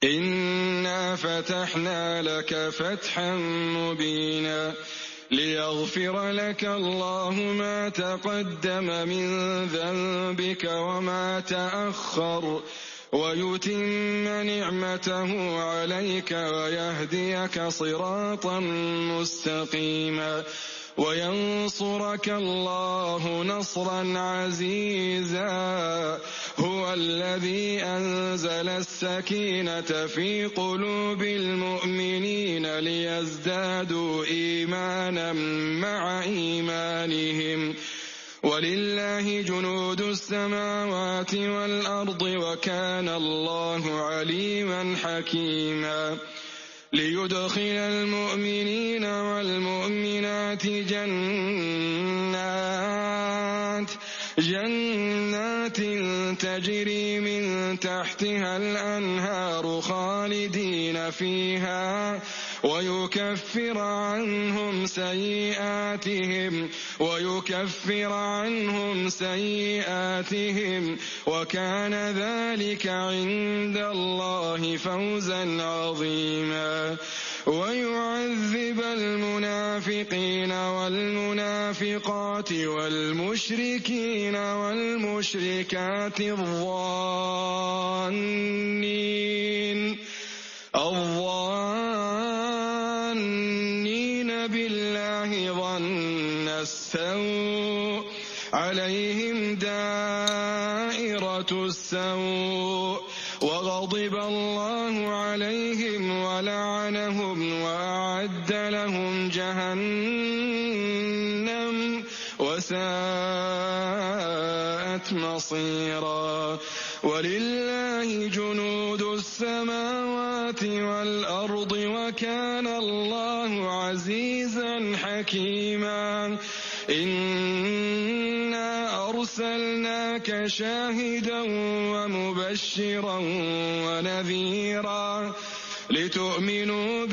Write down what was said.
إنا فتحنا لك فتحا مبينا ليغفر لك الله ما تقدم من ذنبك وما تأخر ويتم نعمته عليك ويهديك صراطا مستقيما وينصرك الله نصرا عزيزا هو الذي أنزل السكينة في قلوب المؤمنين ليزدادوا إيمانا مع إيمانهم ولله جنود السماوات والأرض وكان الله عليما حكيما ليدخل المؤمنين والمؤمنات جنات تجري من تحتها الأنهار خالدين فيها ويكفر عنهم سيئاتهم وكان ذلك عند الله فوزا عظيما ويعذب المنافقين والمنافقات والمشركين والمشركات الظانين بالله ظن السوء عليهم دائرة السوء وغضب الله عليهم ولعنهم وأعد لهم جهنم وساءت مصيرا ولله جنود السماوات والأرض وكان الله عزيزا حكيما إنا أرسلناك شاهدا ومبشرا ونذيرا لتؤمنوا